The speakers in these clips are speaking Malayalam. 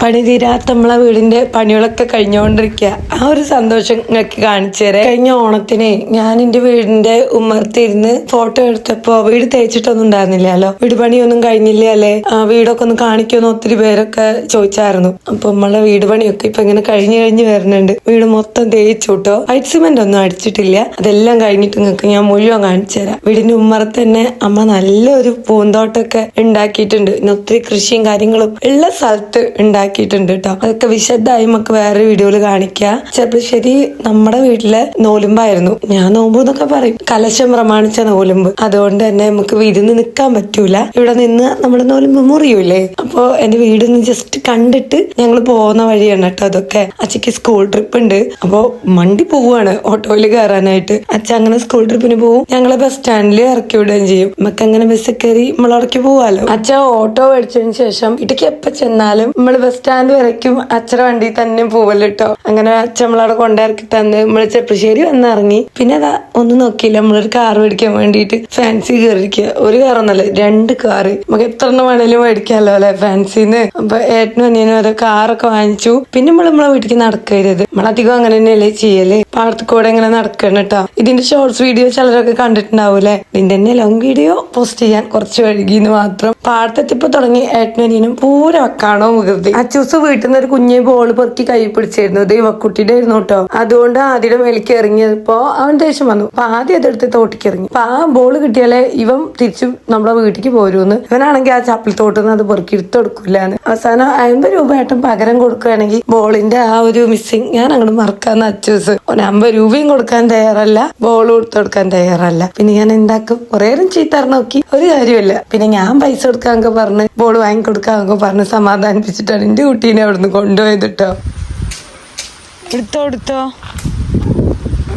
പണി തീരാത്ത നമ്മളെ വീടിന്റെ പണികളൊക്കെ കഴിഞ്ഞുകൊണ്ടിരിക്കുക. ആ ഒരു സന്തോഷം നിങ്ങൾക്ക് കാണിച്ചു തരാം. കഴിഞ്ഞ ഓണത്തിനെ ഞാൻ എന്റെ വീടിന്റെ ഉമ്മർത്തിരുന്ന് ഫോട്ടോ എടുത്തപ്പോ വീട് തേച്ചിട്ടൊന്നും ഉണ്ടായിരുന്നില്ലല്ലോ, വീട് പണിയൊന്നും കഴിഞ്ഞില്ല അല്ലെ, വീടൊക്കെ ഒന്ന് കാണിക്കുമെന്ന് ഒത്തിരി പേരൊക്കെ ചോദിച്ചായിരുന്നു. അപ്പൊ നമ്മളെ വീട് പണിയൊക്കെ ഇപ്പൊ ഇങ്ങനെ കഴിഞ്ഞു വരുന്നുണ്ട്. വീട് മൊത്തം തേച്ചു കേട്ടോ, വൈറ്റ് സിമെന്റ് ഒന്നും അടിച്ചിട്ടില്ല. അതെല്ലാം കഴിഞ്ഞിട്ട് നിങ്ങൾക്ക് ഞാൻ മുഴുവൻ കാണിച്ചു തരാം. വീടിന്റെ ഉമ്മറത്ത് തന്നെ അമ്മ നല്ലൊരു പൂന്തോട്ടമൊക്കെ ഉണ്ടാക്കിയിട്ടുണ്ട്. ഒത്തിരി കൃഷിയും കാര്യങ്ങളും ഉള്ള സ്ഥലത്ത് ഉണ്ടാക്കിയിട്ടുണ്ട് കേട്ടോ. അതൊക്കെ വിശദമായി നമുക്ക് വേറെ വീഡിയോയിൽ കാണിക്കാം. ചെറുപ്പശ്ശേരി നമ്മുടെ വീട്ടിലെ നോലുമ്പായിരുന്നു. ഞാൻ നോമ്പ് എന്നൊക്കെ പറയും, കലശം പ്രമാണിച്ച നോലുമ്പ്. അതുകൊണ്ട് തന്നെ നമുക്ക് വിരുന്ന് നിൽക്കാൻ പറ്റൂല, ഇവിടെ നിന്ന് നമ്മുടെ നോലുമ്പ് മുറിയൂലേ. അപ്പൊ എന്റെ വീടൊന്ന് ജസ്റ്റ് കണ്ടിട്ട് ഞങ്ങൾ പോകുന്ന വഴിയാണ് കേട്ടോ അതൊക്കെ. അച്ഛക്ക് സ്കൂൾ ട്രിപ്പ് ഉണ്ട്, അപ്പൊ മണ്ടി പോവാണ് ഓട്ടോയിൽ കയറാനായിട്ട്. അച്ഛൻ അങ്ങനെ സ്കൂൾ ട്രിപ്പിന് പോകും, ഞങ്ങളെ ബസ് സ്റ്റാൻഡിൽ ഇറക്കി വിടുകയും ചെയ്യും. നമുക്ക് അങ്ങനെ ബസ്സിൽ കയറി നമ്മളിറക്കി പോവാലോ. അച്ഛൻ ഓട്ടോ മേടിച്ചതിന് ശേഷം ഇടയ്ക്ക് എപ്പോ ചെന്നാലും നമ്മള് ബസ് സ്റ്റാൻഡ് വരയ്ക്കും അച്ഛനെ വണ്ടി തന്നെ പോവല്ലോ കേട്ടോ. അങ്ങനെ അച്ഛൻ നമ്മളവിടെ കൊണ്ടിറക്കി തന്ന് നമ്മള് ചെറുപ്പശ്ശേരി വന്നിറങ്ങി. പിന്നെ അതാ ഒന്നും നോക്കിയില്ല, നമ്മളൊരു കാർ മേടിക്കാൻ വേണ്ടിയിട്ട് ഫാൻസി കയറിയിരിക്കുക. ഒരു കാറൊന്നല്ല, 2 കാറ്. നമുക്ക് എത്ര എണ്ണം വേണേലും മേടിക്കാമല്ലോ അല്ലെ ഫാൻസിന്ന്. അപ്പൊ ഏട്ടനും അനിയനും ഓരോ കാറൊക്കെ വാങ്ങിച്ചു. പിന്നെ നമ്മളെ വീട്ടിലേക്ക് നടക്കരുത്, നമ്മളധികം അങ്ങനെ തന്നെയല്ലേ ചെയ്യല്, പാടത്ത് കൂടെ ഇങ്ങനെ നടക്കണം കേട്ടോ. ഇതിന്റെ ഷോർട്സ് വീഡിയോ ചിലരൊക്കെ കണ്ടിട്ടുണ്ടാവൂലേ. ഇതിന്റെ തന്നെ ലോങ് വീഡിയോ പോസ്റ്റ് ചെയ്യാൻ കുറച്ച് വൈകിന്ന് മാത്രം. പാടത്തെത്തിപ്പോ തുടങ്ങി ഏട്ടനും അനിയനും പൂര വെക്കാണോ വികൃതി. അച്ചൂസ് വീട്ടിൽ നിന്ന് ഒരു കുഞ്ഞെ ബോൾ പെറുക്കി കൈ പിടിച്ചിരുന്നു, ദൈവക്കുട്ടിയുടെ ആയിരുന്നു കേട്ടോ. അതുകൊണ്ട് ആദ്യം മേലേക്ക് ഇറങ്ങിയപ്പോ അവൻ ദേഷ്യം വന്നു. അപ്പൊ ആദ്യം അതെടുത്ത് തോട്ടിക്ക് ഇറങ്ങി. അപ്പൊ ആ ബോൾ കിട്ടിയാലേ ഇവൻ തിരിച്ചു നമ്മളെ വീട്ടിലേക്ക് പോരൂന്ന്. ഇവനാണെങ്കിൽ ആ ചപ്പിൽ തോട്ടുന്ന് അത് പെറുക്കി എടുത്ത് കൊടുക്കൂലെന്ന്. അവസാനം 50 രൂപ ഏട്ടൻ പകരം കൊടുക്കുകയാണെങ്കിൽ ബോളിന്റെ ആ ഒരു മിസ്സിങ് ഞാൻ അങ്ങോട്ട് മറക്കാന്ന് അച്ചൂസ്. 50 രൂപയും കൊടുക്കാൻ തയ്യാറല്ല, ബോൾ കൊടുത്തു കൊടുക്കാൻ തയ്യാറല്ല. പിന്നെ ഞാൻ എന്താക്കും, കുറേ ചീത്തറിഞ്ഞ് നോക്കി, ഒരു കാര്യമില്ല. പിന്നെ ഞാൻ പൈസ കൊടുക്കാനൊക്കെ പറഞ്ഞ് ബോൾ വാങ്ങിക്കൊടുക്കാന്നൊക്കെ പറഞ്ഞ് സമാധാനിപ്പിച്ചിട്ടാണ് എന്റെ കുട്ടീനെ അവിടുന്ന് കൊണ്ടുപോയത് കേട്ടോ.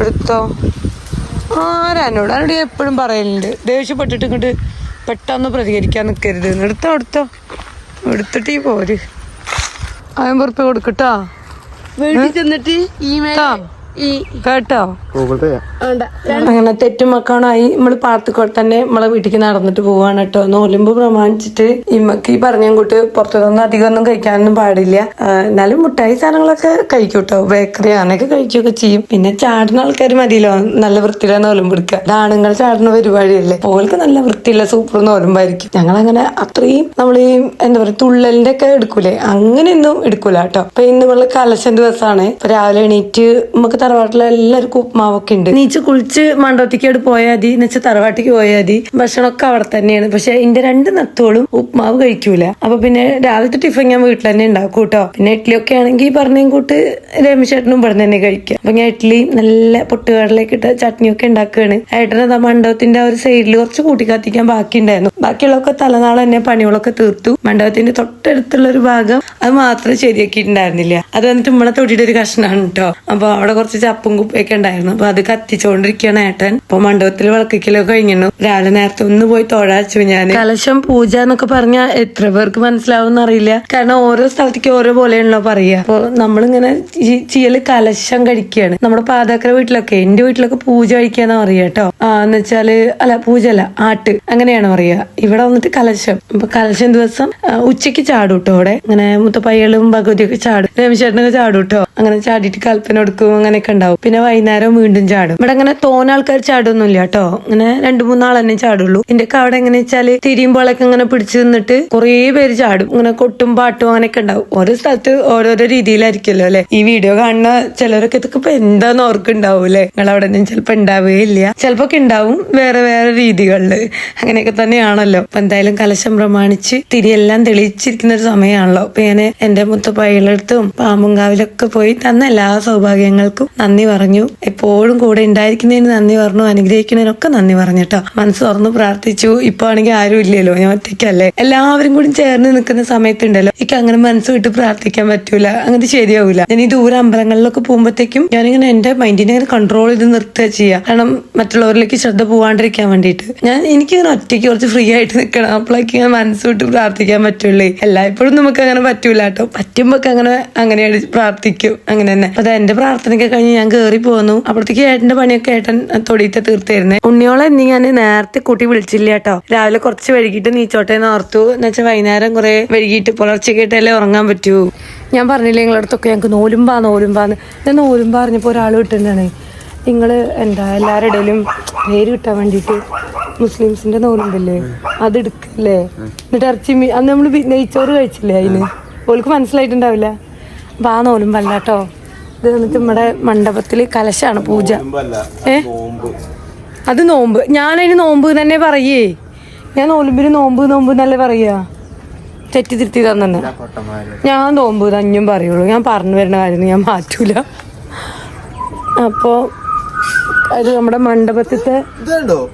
എടുത്തോ ആരാനോട് എപ്പോഴും പറയലുണ്ട്, ദേഷ്യപ്പെട്ടിട്ട് ഇങ്ങോട്ട് പെട്ടെന്ന് പ്രതികരിക്കാൻ നിൽക്കരുത്. എടുത്തോ എടുത്തിട്ട് പോര്. 50 ഉറുപ്പ്യ കൊടുക്കട്ടോ, വീട്ടിൽ ചെന്നിട്ട് കേട്ടോ. അങ്ങനെ തെറ്റുമക്കാണായി നമ്മള് പാർത്തിക്കോട്ട് തന്നെ നമ്മളെ വീട്ടിലേക്ക് നടന്നിട്ട് പോവാണ് കേട്ടോ. നോലുമ്പ് പ്രമാണിച്ചിട്ട് ഇമ്മക്ക് ഈ പറഞ്ഞുകൂട്ട് പുറത്തുനിന്ന് അധികം ഒന്നും കഴിക്കാനൊന്നും പാടില്ല. എന്നാലും മുട്ടായി സാധനങ്ങളൊക്കെ കഴിക്കും കേട്ടോ, ബേക്കറി അങ്ങനെയൊക്കെ കഴിക്കുകയൊക്കെ ചെയ്യും. പിന്നെ ചാടുന്ന ആൾക്കാർ മതിയല്ലോ നല്ല വൃത്തിയില്ല നോലുമ്പ് എടുക്കുക. അത് ആണുങ്ങൾ ചാടുന്ന പരിപാടിയല്ലേ, ഓൾക്ക് നല്ല വൃത്തിയില്ല സൂപ്പർ നോലുമ്പായിരിക്കും. ഞങ്ങളങ്ങനെ അത്രയും നമ്മൾ ഈ എന്താ പറയുക തുള്ളലിന്റെ ഒക്കെ എടുക്കൂലേ, അങ്ങനെയൊന്നും എടുക്കൂല കേട്ടോ. അപ്പൊ ഇന്ന് നമ്മള് കലശം ദിവസമാണ്. ഇപ്പൊ രാവിലെ എണീറ്റ് നമുക്ക് തറവാട്ടിലെ എല്ലാവർക്കും ഉപ്മാവൊക്കെ ഉണ്ട്. നീച്ച് കുളിച്ച് മണ്ഡപത്തിക്കോട് പോയാൽ മതി, എന്നുവെച്ചാൽ തറവാട്ടിക്ക് പോയാൽ മതി. ഭക്ഷണമൊക്കെ അവിടെ തന്നെയാണ്. പക്ഷെ എന്റെ 2 നത്തോളും ഉപ്മാവ് കഴിക്കൂല. അപ്പൊ പിന്നെ രാവിലത്തെ ടിഫിൻ ഞാൻ വീട്ടിൽ തന്നെ ഉണ്ടാക്കും കേട്ടോ. പിന്നെ ഇഡ്ഡലിയൊക്കെ ആണെങ്കിൽ പറഞ്ഞേം കൂട്ട് രമേശേട്ടനും ഇവിടെ തന്നെ കഴിക്കുക. അപ്പൊ ഞാൻ ഇഡ്ഡലി നല്ല പൊട്ടുകടലേക്ക് ഇട്ട ചട്നിയൊക്കെ ഉണ്ടാക്കുകയാണ്. ഏട്ടനത് മണ്ഡപത്തിന്റെ ആ ഒരു സൈഡിൽ കുറച്ച് കൂട്ടി കത്തിക്കാൻ ബാക്കി ഉണ്ടായിരുന്നു. ബാക്കിയുള്ളതൊക്കെ തലനാളെ തന്നെ പണികളൊക്കെ തീർത്തു. മണ്ഡപത്തിന്റെ തൊട്ടടുത്തുള്ള ഒരു ഭാഗം അത് മാത്രം ശരിയാക്കിയിട്ടുണ്ടായിരുന്നില്ല. അത് വന്നിട്ട് നമ്മളെ തൊടിയുടെ ഒരു കഷ്ണമാണ് കേട്ടോ. അപ്പൊ അവിടെ കുറച്ച് ചപ്പും കുപ്പയൊക്കെ ഉണ്ടായിരുന്നു. അപ്പൊ അത് കത്തിച്ചോണ്ടിരിക്കുകയാണ് ഏട്ടൻ. അപ്പൊ മണ്ഡപത്തിൽ വിളക്കിക്കലൊക്കെ കഴിഞ്ഞു. രാവിലെ നേരത്തെ ഒന്ന് പോയി തൊഴാച്ചു ഞാൻ. കലശം പൂജ എന്നൊക്കെ പറഞ്ഞാൽ എത്ര പേർക്ക് മനസ്സിലാവും അറിയില്ല, കാരണം ഓരോ സ്ഥലത്തേക്ക് ഓരോ പോലെയാണല്ലോ പറയാ. അപ്പൊ നമ്മളിങ്ങനെ ചെയ്യല് കലശം കഴിക്കുകയാണ്. നമ്മുടെ പാതാക്കര വീട്ടിലൊക്കെ, എന്റെ വീട്ടിലൊക്കെ പൂജ കഴിക്കാന്ന് പറയാ കേട്ടോ. എന്ന് വെച്ചാല് അല്ല പൂജ അല്ല ആട്ട് അങ്ങനെയാണ് പറയാ. ഇവിടെ വന്നിട്ട് കലശം. അപ്പൊ കലശം ദിവസം ഉച്ചക്ക് ചാടും കേട്ടോ. അവിടെ ഇങ്ങനെ മുത്തപ്പയ്യകളും ഭഗവതിയൊക്കെ ചാടും, രമേശേട്ടനൊക്കെ ചാടും കേട്ടോ. അങ്ങനെ ചാടിയിട്ട് കൽപ്പന കൊടുക്കും, അങ്ങനെയൊക്കെ ഉണ്ടാവും. പിന്നെ വൈകുന്നേരം വീണ്ടും ചാടും. ഇവിടെ അങ്ങനെ തോന്ന ആൾക്കാർ ചാടൊന്നുമില്ല കേട്ടോ, അങ്ങനെ 2-3 ആൾ തന്നെ ചാടുള്ളൂ. എന്റെ ഒക്കെ അവിടെ എങ്ങനെ വെച്ചാല് തിരിയുമ്പോഴൊക്കെ ഇങ്ങനെ പിടിച്ചു നിന്നിട്ട് കുറേ പേര് ചാടും. ഇങ്ങനെ കൊട്ടും പാട്ടും അങ്ങനെയൊക്കെ ഉണ്ടാവും. ഓരോ സ്ഥലത്ത് ഓരോരോ രീതിയിലായിരിക്കുമല്ലോ അല്ലെ. ഈ വീഡിയോ കാണുന്ന ചിലരൊക്കെ ഇതൊക്കെ ഇപ്പൊ എന്താന്ന് ഓർക്കുണ്ടാവൂലേ. നിങ്ങൾ അവിടെ ഒന്നും ചിലപ്പോ ഉണ്ടാവുകയില്ല, ചിലപ്പോ ഉണ്ടാവും വേറെ വേറെ രീതികളില്. അങ്ങനെയൊക്കെ തന്നെയാണല്ലോ. അപ്പൊ എന്തായാലും കലശം പ്രമാണിച്ച് തിരിയെല്ലാം തെളിയിച്ചിരിക്കുന്ന ഒരു സമയമാണല്ലോ. അപ്പൊ ഞാൻ എന്റെ മുത്തപ്പയ്യലടുത്തും പാമ്പുംകാവിലൊക്കെ പോയി തന്ന എല്ലാ സൗഭാഗ്യങ്ങൾക്കും നന്ദി പറഞ്ഞു. എപ്പോഴും കൂടെ ഉണ്ടായിരിക്കുന്നതിന് നന്ദി പറഞ്ഞു, അനുഗ്രഹിക്കുന്നതിനൊക്കെ നന്ദി പറഞ്ഞു കേട്ടോ. മനസ്സ് തുറന്ന് പ്രാർത്ഥിച്ചു. ഇപ്പൊ ആണെങ്കിൽ ആരും ഇല്ലല്ലോ, ഞാൻ ഒറ്റയ്ക്കല്ലേ. എല്ലാവരും കൂടി ചേർന്ന് നിൽക്കുന്ന സമയത്തുണ്ടല്ലോ എനിക്ക് അങ്ങനെ മനസ്സ് വിട്ട് പ്രാർത്ഥിക്കാൻ പറ്റൂല, അങ്ങനെ ശരിയാവൂല. ഞാൻ ഈ ദൂര അമ്പലങ്ങളിലൊക്കെ പോകുമ്പോഴത്തേക്കും ഞാനിങ്ങനെ എന്റെ മൈൻഡിനെ ഇങ്ങനെ കൺട്രോൾ ചെയ്ത് നിർത്തുക ചെയ്യാം, കാരണം മറ്റുള്ളവരിലേക്ക് ശ്രദ്ധ പോവാണ്ടിരിക്കാൻ വേണ്ടിയിട്ട്. എനിക്കിങ്ങനെ ഒറ്റയ്ക്ക് കുറച്ച് ഫ്രീ ആയിട്ട് നിൽക്കണം, അപ്പോഴേക്ക് ഇങ്ങനെ മനസ്സ് വിട്ട് പ്രാർത്ഥിക്കാൻ പറ്റുള്ളൂ. എല്ലായ്പ്പോഴും നമുക്ക് അങ്ങനെ പറ്റൂല കേട്ടോ. പറ്റുമ്പോ അങ്ങനെയാണ് പ്രാർത്ഥിക്കും, അങ്ങനെ തന്നെ. അതെ എന്റെ പ്രാർത്ഥനയൊക്കെ കഴിഞ്ഞ് ഞാൻ കയറി പോന്നു. അപ്പോഴത്തേക്ക് ഏട്ടന്റെ പണിയൊക്കെ ഏട്ടൻ തൊടിയിട്ട് തീർത്തായിരുന്നേ. ഉണ്ണിയോളെ ഇനി ഞാൻ നേരത്തെ കൂട്ടി വിളിച്ചില്ല കേട്ടോ. രാവിലെ കുറച്ച് വൈകിട്ട് നീച്ചോട്ടെ എന്ന് ഓർത്തു. എന്നുവെച്ചാൽ വൈകുന്നേരം കുറെ വൈകിട്ട് പുലർച്ചയ്ക്കായിട്ടല്ലേ ഉറങ്ങാൻ പറ്റൂ. ഞാൻ പറഞ്ഞില്ലേ നിങ്ങളുടെ അടുത്തൊക്കെ ഞങ്ങൾക്ക് നോലുമ്പാന്ന് ഞാൻ നോലുമ്പ പറഞ്ഞപ്പോൾ ഒരാൾ കിട്ടുന്നതാണ്. നിങ്ങൾ എന്താ എല്ലാവരുടെ ഇടയിലും പേര് കിട്ടാൻ വേണ്ടിയിട്ട് മുസ്ലിംസിന്റെ നോലുണ്ടല്ലേ അത് എടുക്കല്ലേ, എന്നിട്ട് ഇറച്ചി അന്ന് നമ്മൾ നെയ്ച്ചോറ് കഴിച്ചില്ലേ, അതിന് ഓൾക്ക് മനസ്സിലായിട്ടുണ്ടാവില്ല. അപ്പം ആ നോലുമ്പല്ല കേട്ടോ. ഇത് വന്നിട്ട് നമ്മുടെ മണ്ഡപത്തിൽ കലശാണ് പൂജ. അത് നോമ്പ്. ഞാനതിന് നോമ്പ് തന്നെ പറയേ. ഞാൻ നോലുമ്പിന് നോമ്പ് എന്നല്ലേ പറയുക. തെറ്റിതിരുത്തി തന്നെ ഞാൻ നോമ്പ് തഞ്ഞും പറയുള്ളൂ. ഞാൻ പറഞ്ഞു വരുന്ന കാര്യം ഞാൻ മാറ്റൂല. അപ്പോൾ അത് നമ്മുടെ മണ്ഡപത്തിത്തെ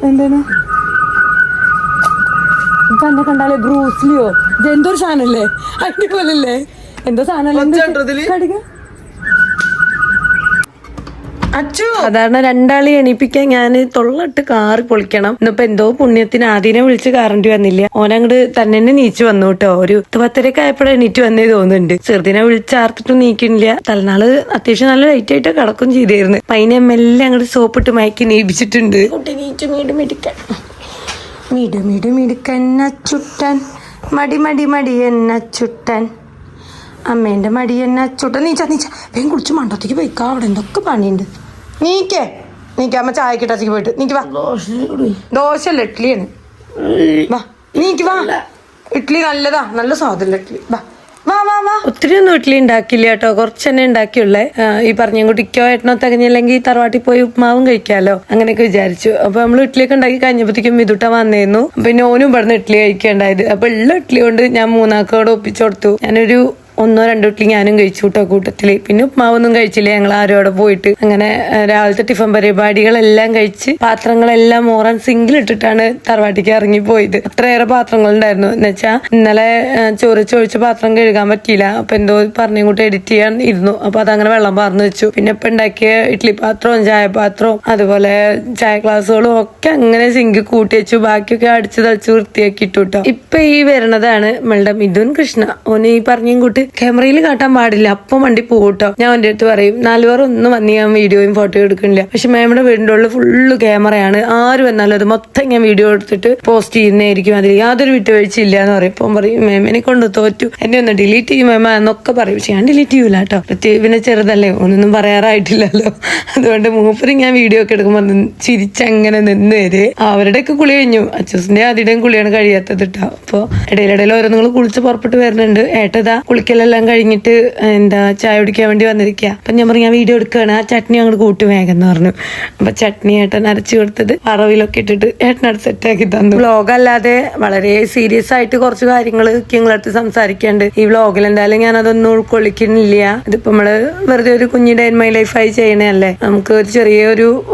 എന്താണ് തന്നെ കണ്ടാലേ ബ്രൂസ്ലിയോ ഇതെന്തൊരു സാധനല്ലേ, അതിന്റെ പോലല്ലേ എന്തോ സാധനല്ലേ. സാധാരണ രണ്ടാളി എണീപ്പിക്കാൻ ഞാൻ തൊള്ളിട്ട് കാറ് പൊളിക്കണം. ഇന്നിപ്പോ എന്തോ പുണ്യത്തിന് ആദ്യനെ വിളിച്ച് കാറേണ്ടി വന്നില്ല. ഓനങ്ങട് തന്നെ നീച്ചു വന്നു കേട്ടോ. ഒരു 10:30 ആയപ്പോഴേ എണീറ്റ് വന്നേ തോന്നുന്നുണ്ട്. ചെറുതിനെ വിളിച്ചാർത്തിട്ടും നീക്കണില്ല. തലനാള് അത്യാവശ്യം നല്ല ലൈറ്റ് ആയിട്ട് കിടക്കും ചെയ്തായിരുന്നു. പൈനെ മെല്ലെ അങ്ങോട്ട് സോപ്പിട്ട് മയക്കി നീപ്പിച്ചിട്ടുണ്ട്. മിടുക്കൻ മടി എന്ന ചുട്ടൻ അമ്മേന്റെ മടി എന്ന ചുട്ടൻ. നീച്ച വേഗം കുളിച്ച് മണ്ടത്തേക്ക് പോയിക്കാ, അവിടെ എന്തൊക്കെ പണിയുണ്ട്. നീക്കേ അമ്മ ചായക്കിട്ടച്ചക്ക് പോയിട്ട് നീക്ക് വാ. ദോശയല്ല ഇഡ്ഡലിയാണ്. വാ നീക്ക് വാ. ഇഡ്ഡലി നല്ലതാ, നല്ല സ്വാദുള്ള ഇഡ്ഡലി. വാ വാ വാ വാ. ഒത്തിരി ഒന്നും ഇഡ്ഡലി ഉണ്ടാക്കില്ല കേട്ടോ, കുറച്ച് തന്നെ ഉണ്ടാക്കിയുള്ളേ. ഈ പറഞ്ഞ കുട്ടിക്കോ ഏട്ടനോ തികഞ്ഞില്ലെങ്കിൽ തറവാട്ടിൽ പോയി ഉപ്മാവും കഴിക്കാമല്ലോ, അങ്ങനെയൊക്കെ വിചാരിച്ചു. അപ്പൊ നമ്മൾ ഇഡ്ഡലിയൊക്കെ ഉണ്ടാക്കി കഴിഞ്ഞപ്പോഴത്തേക്കും മിതുട്ട വന്നിരുന്നു. പിന്നെ ഓനും ഇവിടുന്ന് ഇഡ്ഡലി കഴിക്കേണ്ടായത്. അപ്പൊ ഉള്ള ഇഡ്ഡലി കൊണ്ട് ഞാൻ 3 ആൾക്കോടെ ഒപ്പിച്ചു കൊടുത്തു. ഞാനൊരു 1-2 ഇഡ്ഡലി ഞാനും കഴിച്ചു കേട്ടോ കൂട്ടത്തില്. പിന്നെ ഉപ്മാവൊന്നും കഴിച്ചില്ല, ഞങ്ങൾ ആരോടെ പോയിട്ട്. അങ്ങനെ രാവിലത്തെ ടിഫൻ പരിപാടികളെല്ലാം കഴിച്ച് പാത്രങ്ങളെല്ലാം മോറാൻ സിങ്കിലിട്ടിട്ടാണ് തറവാട്ടിക്ക് ഇറങ്ങി പോയത്. അത്രയേറെ പാത്രങ്ങളുണ്ടായിരുന്നു. എന്നുവെച്ചാൽ ഇന്നലെ ചോദിച്ച പാത്രം കഴുകാൻ പറ്റിയില്ല. അപ്പൊ എന്തോ പറഞ്ഞുകൂട്ട് എഡിറ്റ് ചെയ്യാൻ ഇരുന്നു. അപ്പൊ അതങ്ങനെ വെള്ളം പാർന്നു വെച്ചു. പിന്നെ ഇപ്പൊ ഉണ്ടാക്കിയ ഇഡ്ഡലി പാത്രവും ചായപാത്രവും അതുപോലെ ചായ ഗ്ലാസുകളും ഒക്കെ അങ്ങനെ സിങ്ക് കൂട്ടി വെച്ചു. ബാക്കിയൊക്കെ അടിച്ചു തളിച്ച് വൃത്തിയാക്കി ഇട്ടു കേട്ടോ. ഇപ്പൊ ഈ വരുന്നതാണ് നമ്മളുടെ മിഥുൻ കൃഷ്ണ. ഓന് ഈ പറഞ്ഞും കൂട്ട് ക്യാമറയിൽ കാട്ടാൻ പാടില്ല, അപ്പം വണ്ടി പോകട്ടോ. ഞാൻ എൻ്റെ അടുത്ത് പറയും 4 പേർ ഒന്നും വന്ന് ഞാൻ വീഡിയോയും ഫോട്ടോ എടുക്കണില്ല. പക്ഷെ മേമ്മയുടെ വീടിൻ്റെ ഉള്ളിൽ ഫുള്ള് ക്യാമറയാണ്. ആര് വന്നാലും അത് മൊത്തം ഞാൻ വീഡിയോ എടുത്തിട്ട് പോസ്റ്റ് ചെയ്യുന്നതായിരിക്കും. അതിൽ യാതൊരു വിട്ടുവീഴ്ചയില്ല എന്ന് പറയും. ഇപ്പം പറയും മേമനെ കൊണ്ട് തോറ്റു, എന്നെ ഒന്ന് ഡിലീറ്റ് ചെയ്യും മേമ എന്നൊക്കെ പറയും. പക്ഷെ ഞാൻ ഡിലീറ്റ് ചെയ്യൂല കേട്ടോ. പിന്നെ ചെറുതല്ലേ, ഒന്നൊന്നും പറയാറായിട്ടില്ലല്ലോ. അതുകൊണ്ട് മൂപ്പര് ഞാൻ വീഡിയോ ഒക്കെ എടുക്കുമ്പോൾ ചിരിച്ചങ്ങനെ നിന്ന് വരെ. അവരുടെയൊക്കെ കുളി കഴിഞ്ഞു. അച്ചൂസിന്റെ ആദ്യയുടെയും കുളിയാണ് കഴിയാത്തത് കേട്ടോ. അപ്പോൾ ഇടയിലിടയിൽ ഓരോന്നും കുളിച്ച് പുറപ്പെട്ട് വരുന്നുണ്ട്. ഏട്ടതാ കുളിക്കലെല്ലാം കഴിഞ്ഞിട്ട് എന്താ ചായ കുടിക്കാൻ വേണ്ടി വന്നിരിക്കുക. അപ്പൊ ഞാൻ പറഞ്ഞു ഞാൻ വീഡിയോ എടുക്കുകയാണ്, ആ ചട്നി അങ്ങോട്ട് കൂട്ടി വേഗം എന്ന് പറഞ്ഞു. അപ്പൊ ചട്നി ഏട്ടൻ അരച്ചു കൊടുത്തത് വറവിലൊക്കെ ഇട്ടിട്ട് ഏട്ടനടുത്ത് സെറ്റാക്കി തന്നു. വ്ളോഗല്ലാതെ വളരെ സീരിയസ് ആയിട്ട് കുറച്ച് കാര്യങ്ങൾ നിങ്ങളടുത്ത് സംസാരിക്കാണ്ട്. ഈ വ്ളോഗിൽ എന്തായാലും ഞാൻ അതൊന്നും ഉൾക്കൊള്ളിക്കുന്നില്ല. ഇതിപ്പോ നമ്മള് വെറുതെ ഒരു കുഞ്ഞി ഡേ ഇൻ മൈ ലൈഫായി ചെയ്യണല്ലേ. നമുക്ക് ഒരു ചെറിയ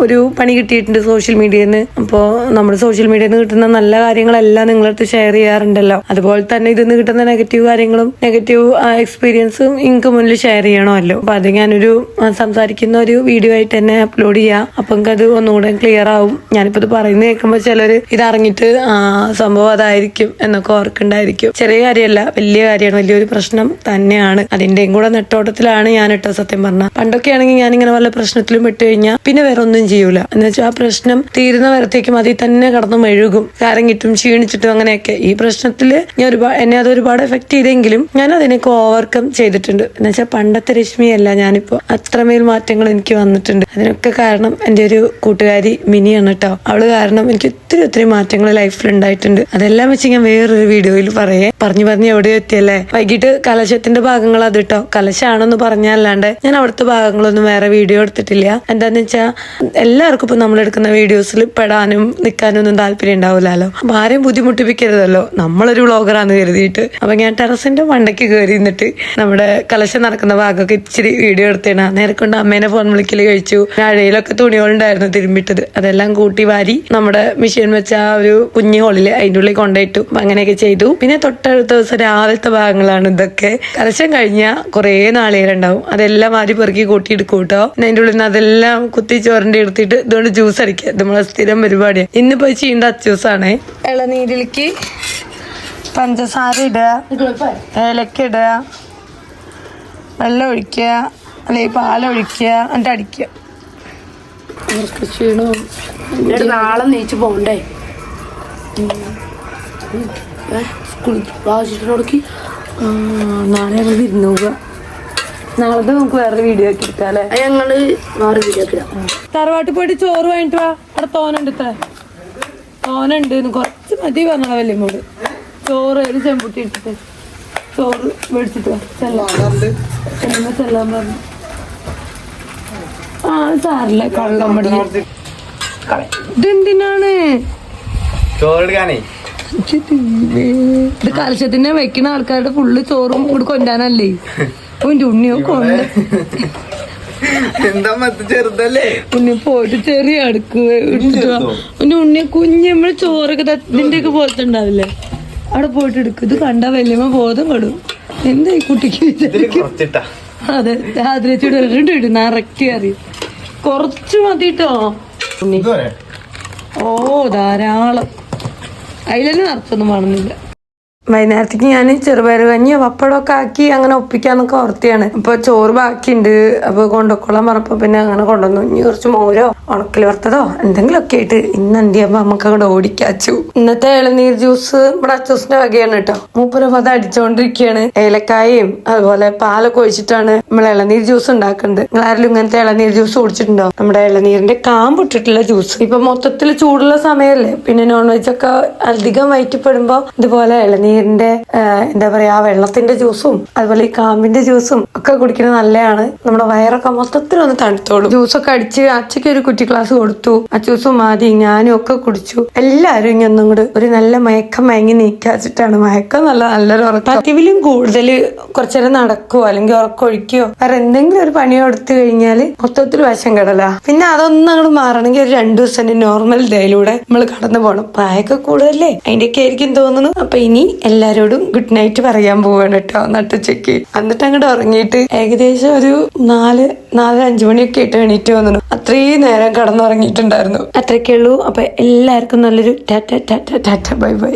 ഒരു പണി കിട്ടിയിട്ടുണ്ട് സോഷ്യൽ മീഡിയന്ന്. അപ്പോൾ നമ്മുടെ സോഷ്യൽ മീഡിയയിൽ നിന്ന് കിട്ടുന്ന നല്ല കാര്യങ്ങളെല്ലാം നിങ്ങളടുത്ത് ഷെയർ ചെയ്യാറുണ്ടല്ലോ. അതുപോലെ തന്നെ ഇതിന്ന് കിട്ടുന്ന നെഗറ്റീവ് കാര്യങ്ങളും നെഗറ്റീവ് എക്സ്പീരിയൻസും എനിക്ക് മുന്നിൽ ഷെയർ ചെയ്യണമല്ലോ. അപ്പൊ അത് ഞാനൊരു സംസാരിക്കുന്ന ഒരു വീഡിയോ ആയിട്ട് തന്നെ അപ്ലോഡ് ചെയ്യാം. അപ്പൊ അത് ഒന്നുകൂടെ ക്ലിയർ ആവും. ഞാനിപ്പോ ഇത് പറയുന്നത് കേൾക്കുമ്പോൾ ചിലര് ഇതറിഞ്ഞിട്ട് സംഭവം അതായിരിക്കും എന്നൊക്കെ ഓർക്കുണ്ടായിരിക്കും. ചെറിയ കാര്യമല്ല, വലിയ കാര്യമാണ്, വലിയൊരു പ്രശ്നം തന്നെയാണ്. അതിന്റെയും കൂടെ നെട്ടോട്ടത്തിലാണ് ഞാൻ ഇട്ടോ. സത്യം പറഞ്ഞാൽ പണ്ടൊക്കെ ആണെങ്കിൽ ഞാനിങ്ങനെ വല്ല പ്രശ്നത്തിലും വിട്ടു കഴിഞ്ഞാൽ പിന്നെ വേറെ ഒന്നും ചെയ്യൂല. എന്ന് വെച്ചാൽ ആ പ്രശ്നം തീരുന്ന വരത്തേക്കും അതിൽ തന്നെ കടന്നു മെഴുകും, കരങ്ങിട്ടും ക്ഷീണിച്ചിട്ടും അങ്ങനെയൊക്കെ. ഈ പ്രശ്നത്തില് ഞാൻ എന്നെ അത് ഒരുപാട് എഫക്ട് ചെയ്തെങ്കിലും ഞാൻ അതിനൊക്കെ ഓവർകം ചെയ്തിട്ടുണ്ട്. എന്ന് വെച്ചാൽ പണ്ടത്തെ രശ്മിയല്ല ഞാനിപ്പോ. അത്രമേൽ മാറ്റങ്ങൾ എനിക്ക് വന്നിട്ടുണ്ട്. അതിനൊക്കെ കാരണം എൻ്റെ ഒരു കൂട്ടുകാരി മിനിയാണ് കേട്ടോ. അവള് കാരണം എനിക്ക് ഒത്തിരി മാറ്റങ്ങൾ ലൈഫിൽ ഉണ്ടായിട്ടുണ്ട്. അതെല്ലാം വെച്ച് ഞാൻ വേറൊരു വീഡിയോയിൽ പറഞ്ഞു എവിടെയോ എത്തിയല്ലേ. വൈകിട്ട് കലശത്തിന്റെ ഭാഗങ്ങൾ അത് കേട്ടോ. കലശാണെന്ന് പറഞ്ഞല്ലാണ്ട് ഞാൻ അവിടുത്തെ ഭാഗങ്ങളൊന്നും വേറെ വീഡിയോ എടുത്തിട്ടില്ല. എന്താന്ന് വെച്ചാൽ എല്ലാവർക്കും ഇപ്പൊ നമ്മളെടുക്കുന്ന വീഡിയോസിൽ പെടാനും നിൽക്കാനും ഒന്നും താല്പര്യം ഉണ്ടാവില്ലല്ലോ. അപ്പൊ ആരെയും ബുദ്ധിമുട്ടിപ്പിക്കരുതല്ലോ, നമ്മളൊരു വ്ളോഗറാന്ന് കരുതിയിട്ട്. അപ്പൊ ഞാൻ ടെറസിന്റെ മണ്ടയ്ക്ക് കയറി നിന്നിട്ട് നമ്മുടെ കലശം നടക്കുന്ന ഭാഗമൊക്കെ ഇച്ചിരി വീഡിയോ എടുത്തേണ. നേരെ കൊണ്ട് അമ്മേനെ ഫോൺ വിളിക്കല് കഴിച്ചു. അഴയിലൊക്കെ തുണികളുണ്ടായിരുന്നു തിരുമ്പിട്ടത്, അതെല്ലാം കൂട്ടി വാരി നമ്മുടെ മെഷീൻ വെച്ച ആ ഒരു കുഞ്ഞു ഹോളില് അതിൻ്റെ ഉള്ളിൽ കൊണ്ടുപോയിട്ടു. അങ്ങനെയൊക്കെ ചെയ്തു. പിന്നെ തൊട്ടടുത്ത ദിവസം രാവിലത്തെ ഭാഗങ്ങളാണ് ഇതൊക്കെ. കലശം കഴിഞ്ഞാൽ കുറേ നാളികേരുണ്ടാവും, അതെല്ലാം വാരി പെറുക്കി കൂട്ടിയെടുക്കും കേട്ടോ. അതിൻ്റെ ഉള്ളിൽ നിന്ന് അതെല്ലാം കുത്തി ചോറിന്റെ എടുത്തിട്ട് ഇതുകൊണ്ട് ജ്യൂസ് അടിക്കുക. ഇത് നമ്മളെ സ്ഥിരം പരിപാടിയാണ്. ഇന്നിപ്പോ ചീണ്ട അച്ചൂസാണ്. ഇളനീരിലേക്ക് പഞ്ചസാര ഇടുക, ഏലക്ക ഇടുക, വെള്ളം ഒഴിക്കുക, അല്ലെങ്കിൽ പാലൊഴിക്കുക, എന്നിട്ട് അടിക്കുക. നാളെ നീച്ച് പോണ്ടേ സ്കൂളിൽ വാശിട്ടോടക്കി. നാളെ ഞങ്ങൾ വിരുന്ന് പോവുക. നാളത്തെ നമുക്ക് വേറെ വീഡിയോ ഒക്കെ എടുക്കാം അല്ലെ. അത് ഞങ്ങള് വേറെ വീഡിയോ ഒക്കെ ഇടാം. തറവാട്ടിൽ പോയിട്ട് ചോറ് വാങ്ങിട്ട് വാ. അവിടെ തോനുണ്ട് ഇത്ര തോനുണ്ട് കുറച്ച് മതി പറഞ്ഞ വല്യമ്മോട്. ചോറ് ഒരു ചെമ്പുട്ടി ഇട്ടിട്ട് ചോറ് മേടിച്ചിട്ട് വാ. ചെല്ലാൻ പറഞ്ഞു. ആ സാറില്ല കള്ളം മടി. ഇതെന്തിനാണ് ഇത് കലശത്തിനെ വെക്കുന്ന ആൾക്കാരുടെ ഫുള്ള് ചോറും കൂടെ കൊണ്ടാനല്ലേ. ഓന്റെ ഉണ്ണിയോ കൊണ്ട് ചെറുതല്ലേ ഉണ്ണി പോയിട്ട് ചെറിയ അടുക്കുക ഉണ്ണി ഉണ്ണി കുഞ്ഞമ്മള് ചോറൊക്കെ ഇതിന്റെ ഒക്കെ പോലത്തെ ഉണ്ടാവില്ലേ അവിടെ പോയിട്ട് എടുക്കും. ഇത് കണ്ടാ വല്യമ്മ ബോധം കെടും. എന്താ ഈ കുട്ടിക്ക് വിചാരിക്കും. അതെ ആദരിച്ചിട്ട് ഇടും നിറക്കി അറിയും. കൊറച്ച് മതിട്ടോ ഉണ്ണി. ഓ ധാരാളം അതിലെന്നെ നിറച്ചൊന്നും വേണമെന്നില്ല. വൈകുന്നേരത്തേക്ക് ഞാൻ ചെറുപയർ കഞ്ഞി പപ്പടമൊക്കെ ആക്കി അങ്ങനെ ഒപ്പിക്കാന്നൊക്കെ ഓർത്തിയാണ്. അപ്പൊ ചോറ് ബാക്കിയുണ്ട്. അപ്പൊ കൊണ്ടുക്കൊള്ളാൻ പറഞ്ഞപ്പോ പിന്നെ അങ്ങനെ കൊണ്ടുവന്നു. ഇനി കുറച്ച് മോരോ ഉണക്കൽ വറുത്തതോ എന്തെങ്കിലുമൊക്കെ ആയിട്ട് ഇന്ന് എന്തിയാകുമ്പോ നമുക്ക് അങ്ങോട്ട് ഓടിക്കാച്ചു. ഇന്നത്തെ ഇളനീർ ജ്യൂസ് ഇവിടെ അച്ചൂസിന്റെ വകയാണ് കേട്ടോ. മൂപ്പരപ്പം അത് അടിച്ചോണ്ടിരിക്കുകയാണ്. ഏലക്കായും അതുപോലെ പാലൊക്കെ ഒഴിച്ചിട്ടാണ് നമ്മൾ ഇളനീർ ജ്യൂസ് ഉണ്ടാക്കുന്നത്. നിങ്ങൾ ആരെങ്കിലും ഇങ്ങനത്തെ ഇളനീർ ജ്യൂസ് കുടിച്ചിട്ടുണ്ടോ? നമ്മുടെ ഇളനീരിന്റെ കാമ്പ് ഇട്ടിട്ടുള്ള ജ്യൂസ്. ഇപ്പൊ മൊത്തത്തിൽ ചൂടുള്ള സമയമല്ലേ, പിന്നെ നോൺ വെജ് ഒക്കെ അധികം വയറ്റിപ്പെടുമ്പോ ഇതുപോലെ ഇളനീരിന്റെ എന്താ പറയാ വെള്ളത്തിന്റെ ജ്യൂസും അതുപോലെ ഈ കാമ്പിന്റെ ജ്യൂസും ഒക്കെ കുടിക്കുന്നത് നല്ലതാണ്. നമ്മുടെ വയറൊക്കെ മൊത്തത്തിലൊന്ന് തണുത്തോളൂ. ജ്യൂസൊക്കെ അടിച്ച് അച്ഛക്ക് ഒരു കുറ്റി ഗ്ലാസ് കൊടുത്തു. അച്ചൂസും മതി ഞാനും ഒക്കെ കുടിച്ചു. എല്ലാരും ഇനി ഒന്നും കൂടെ ഒരു നല്ല മയക്കം മയങ്ങി നീക്കാച്ചിട്ടാണ്. മയക്കം നല്ലൊരു ഉറക്കം. പതിവിലും കൂടുതൽ കുറച്ചേരം നടക്കുവോ അല്ലെങ്കിൽ ഉറക്കൊഴിക്കോ വേറെ എന്തെങ്കിലും ഒരു പണിയോ എടുത്തു കഴിഞ്ഞാല് മൊത്തത്തിൽ വശം കിടല. പിന്നെ അതൊന്നും അങ്ങോട്ട് മാറണമെങ്കിൽ ഒരു 2 ദിവസം നോർമൽ ഡേയിലൂടെ നമ്മൾ കടന്നു പോകണം. പ്രായമൊക്കെ കൂടുതലല്ലേ അതിന്റെയൊക്കെ ആയിരിക്കും തോന്നുന്നു. അപ്പൊ ഇനി എല്ലാരോടും ഗുഡ് നൈറ്റ് പറയാൻ പോവാണ് കേട്ടോ നട്ടുച്ചയ്ക്ക്. എന്നിട്ട് അങ്ങോട്ട് ഉറങ്ങിയിട്ട് ഏകദേശം ഒരു 4-5 മണിയൊക്കെ ആയിട്ട് എണീറ്റ് വന്നു. അത്രയും നേരം കടന്നുറങ്ങിയിട്ടുണ്ടായിരുന്നു. അത്രയ്ക്കേ ഉള്ളൂ. അപ്പൊ എല്ലാവർക്കും നല്ലൊരു ടാറ്റ ടാറ്റ ടാറ്റ ബൈ ബൈ.